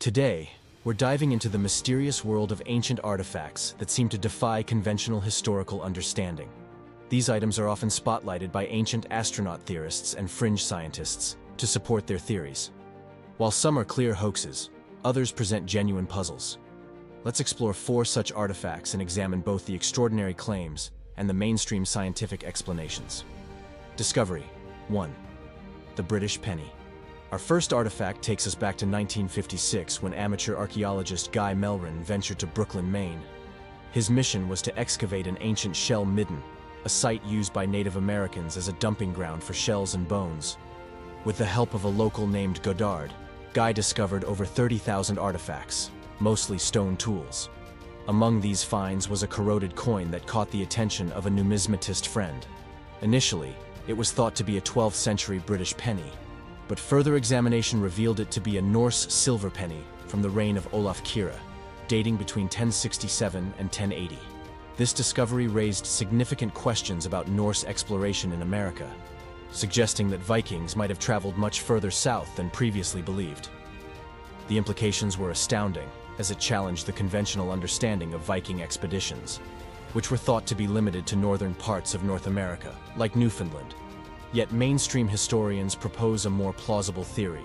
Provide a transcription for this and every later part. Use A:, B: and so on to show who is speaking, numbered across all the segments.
A: Today, we're diving into the mysterious world of ancient artifacts that seem to defy conventional historical understanding. These items are often spotlighted by ancient astronaut theorists and fringe scientists to support their theories. While some are clear hoaxes, others present genuine puzzles. Let's explore 4 such artifacts and examine both the extraordinary claims and the mainstream scientific explanations. Discovery 1. The British Penny. Our first artifact takes us back to 1956 when amateur archaeologist Guy Melryn ventured to Brooklyn, Maine. His mission was to excavate an ancient shell midden, a site used by Native Americans as a dumping ground for shells and bones. With the help of a local named Goddard, Guy discovered over 30,000 artifacts, mostly stone tools. Among these finds was a corroded coin that caught the attention of a numismatist friend. Initially, it was thought to be a 12th century British penny, but further examination revealed it to be a Norse silver penny from the reign of Olaf Kyrre, dating between 1067 and 1080. This discovery raised significant questions about Norse exploration in America, suggesting that Vikings might have traveled much further south than previously believed. The implications were astounding, as it challenged the conventional understanding of Viking expeditions, which were thought to be limited to northern parts of North America, like Newfoundland. Yet mainstream historians propose a more plausible theory.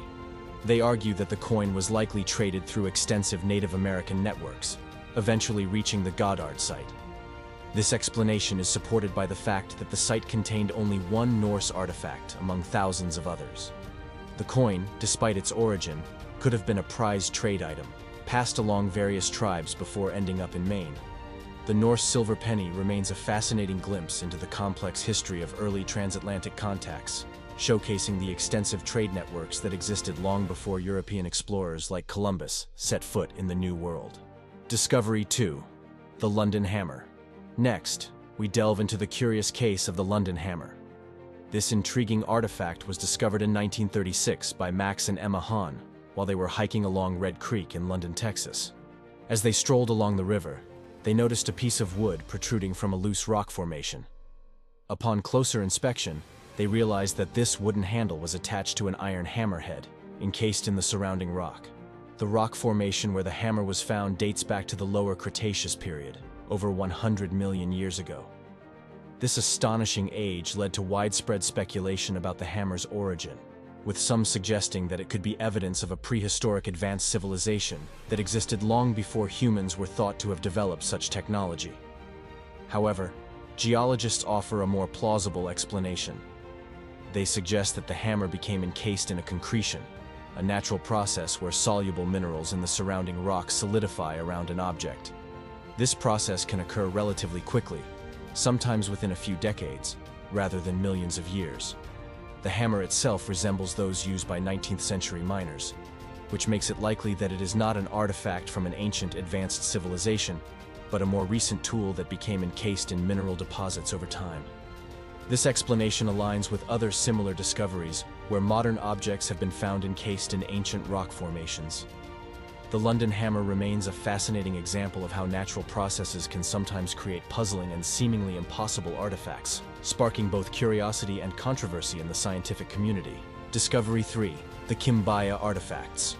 A: They argue that the coin was likely traded through extensive Native American networks, eventually reaching the Goddard site. This explanation is supported by the fact that the site contained only one Norse artifact among thousands of others. The coin, despite its origin, could have been a prized trade item, passed along various tribes before ending up in Maine. The Norse silver penny remains a fascinating glimpse into the complex history of early transatlantic contacts, showcasing the extensive trade networks that existed long before European explorers like Columbus set foot in the New World. Discovery 2. The London Hammer. Next, we delve into the curious case of the London Hammer. This intriguing artifact was discovered in 1936 by Max and Emma Hahn while they were hiking along Red Creek in London, Texas. As they strolled along the river, they noticed a piece of wood protruding from a loose rock formation. Upon closer inspection, they realized that this wooden handle was attached to an iron hammerhead, encased in the surrounding rock. The rock formation where the hammer was found dates back to the Lower Cretaceous period, over 100 million years ago. This astonishing age led to widespread speculation about the hammer's origin, with some suggesting that it could be evidence of a prehistoric advanced civilization that existed long before humans were thought to have developed such technology. However, geologists offer a more plausible explanation. They suggest that the hammer became encased in a concretion, a natural process where soluble minerals in the surrounding rock solidify around an object. This process can occur relatively quickly, sometimes within a few decades, rather than millions of years. The hammer itself resembles those used by 19th century miners, which makes it likely that it is not an artifact from an ancient advanced civilization, but a more recent tool that became encased in mineral deposits over time. This explanation aligns with other similar discoveries where modern objects have been found encased in ancient rock formations. The London Hammer remains a fascinating example of how natural processes can sometimes create puzzling and seemingly impossible artifacts, sparking both curiosity and controversy in the scientific community. Discovery 3. The Kimbaya Artifacts.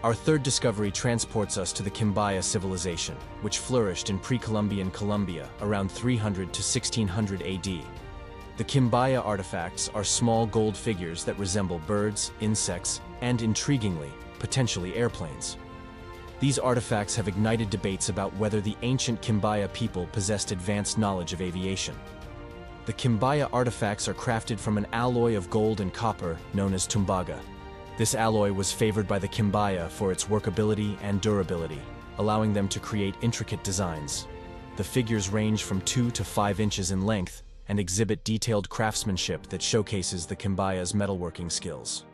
A: Our third discovery transports us to the Kimbaya civilization, which flourished in pre-Columbian Colombia around 300 to 1600 AD. The Kimbaya artifacts are small gold figures that resemble birds, insects, and intriguingly, potentially airplanes. These artifacts have ignited debates about whether the ancient Kimbaya people possessed advanced knowledge of aviation. The Kimbaya artifacts are crafted from an alloy of gold and copper known as tumbaga. This alloy was favored by the Kimbaya for its workability and durability, allowing them to create intricate designs. The figures range from 2 to 5 inches in length and exhibit detailed craftsmanship that showcases the Kimbaya's metalworking skills.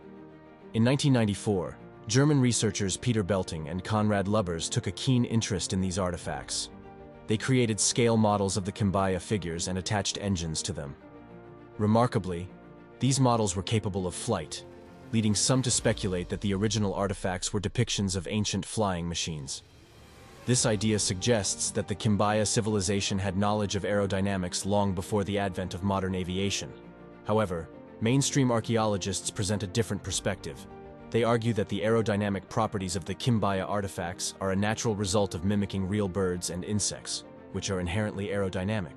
A: In 1994, German researchers Peter Belting and Konrad Lubbers took a keen interest in these artifacts. They created scale models of the Kimbaya figures and attached engines to them. Remarkably, these models were capable of flight, leading some to speculate that the original artifacts were depictions of ancient flying machines. This idea suggests that the Kimbaya civilization had knowledge of aerodynamics long before the advent of modern aviation. However, mainstream archaeologists present a different perspective. They argue that the aerodynamic properties of the Kimbaya artifacts are a natural result of mimicking real birds and insects, which are inherently aerodynamic.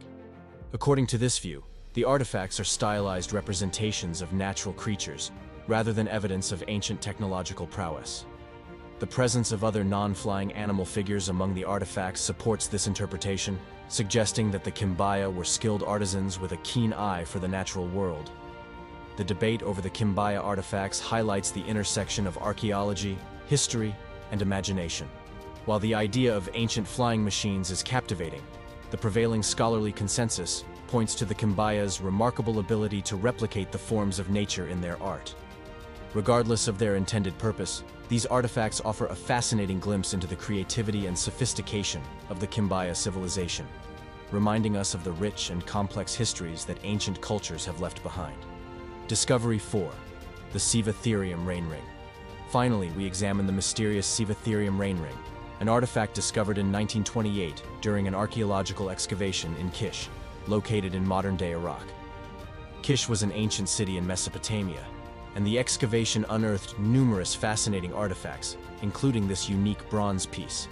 A: According to this view, the artifacts are stylized representations of natural creatures, rather than evidence of ancient technological prowess. The presence of other non-flying animal figures among the artifacts supports this interpretation, suggesting that the Kimbaya were skilled artisans with a keen eye for the natural world. The debate over the Kimbaya artifacts highlights the intersection of archaeology, history, and imagination. While the idea of ancient flying machines is captivating, the prevailing scholarly consensus points to the Kimbaya's remarkable ability to replicate the forms of nature in their art. Regardless of their intended purpose, these artifacts offer a fascinating glimpse into the creativity and sophistication of the Kimbaya civilization, reminding us of the rich and complex histories that ancient cultures have left behind. Discovery 4. The Sivatherium Rain Ring. Finally, we examine the mysterious Sivatherium Rain Ring, an artifact discovered in 1928 during an archaeological excavation in Kish, located in modern-day Iraq. Kish was an ancient city in Mesopotamia, and the excavation unearthed numerous fascinating artifacts, including this unique bronze piece.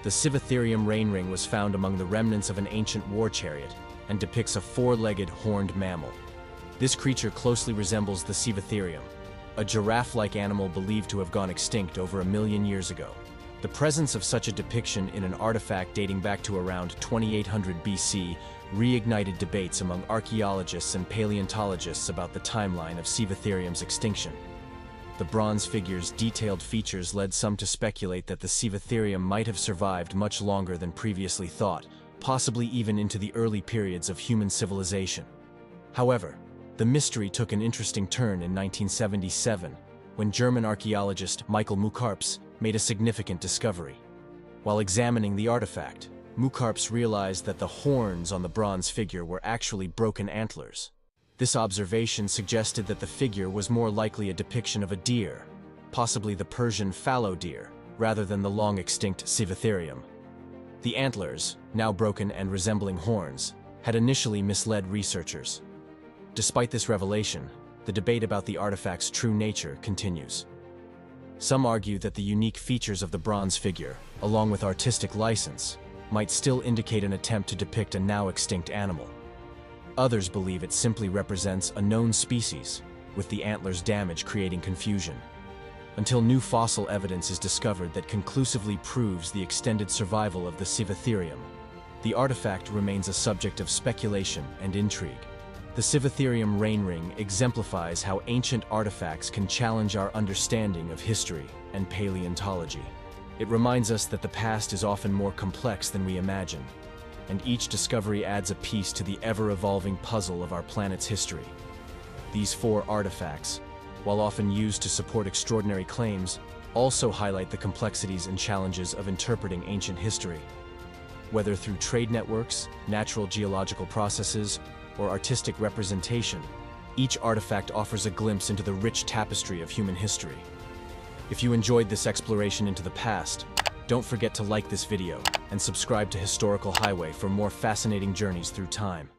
A: The Sivatherium Rain Ring was found among the remnants of an ancient war chariot and depicts a four-legged horned mammal. This creature closely resembles the Sivatherium, a giraffe-like animal believed to have gone extinct over 1 million years ago. The presence of such a depiction in an artifact dating back to around 2800 BC reignited debates among archaeologists and paleontologists about the timeline of Sivatherium's extinction. The bronze figure's detailed features led some to speculate that the Sivatherium might have survived much longer than previously thought, possibly even into the early periods of human civilization. However, the mystery took an interesting turn in 1977, when German archaeologist Michael Mukarps made a significant discovery. While examining the artifact, Mukarps realized that the horns on the bronze figure were actually broken antlers. This observation suggested that the figure was more likely a depiction of a deer, possibly the Persian fallow deer, rather than the long-extinct Sivatherium. The antlers, now broken and resembling horns, had initially misled researchers. Despite this revelation, the debate about the artifact's true nature continues. Some argue that the unique features of the bronze figure, along with artistic license, might still indicate an attempt to depict a now-extinct animal. Others believe it simply represents a known species, with the antlers' damage creating confusion. Until new fossil evidence is discovered that conclusively proves the extended survival of the Sivatherium, the artifact remains a subject of speculation and intrigue. The Sivatherium Rain Ring exemplifies how ancient artifacts can challenge our understanding of history and paleontology. It reminds us that the past is often more complex than we imagine, and each discovery adds a piece to the ever-evolving puzzle of our planet's history. These 4 artifacts, while often used to support extraordinary claims, also highlight the complexities and challenges of interpreting ancient history. Whether through trade networks, natural geological processes, or artistic representation, each artifact offers a glimpse into the rich tapestry of human history. If you enjoyed this exploration into the past, don't forget to like this video and subscribe to Historical Highway for more fascinating journeys through time.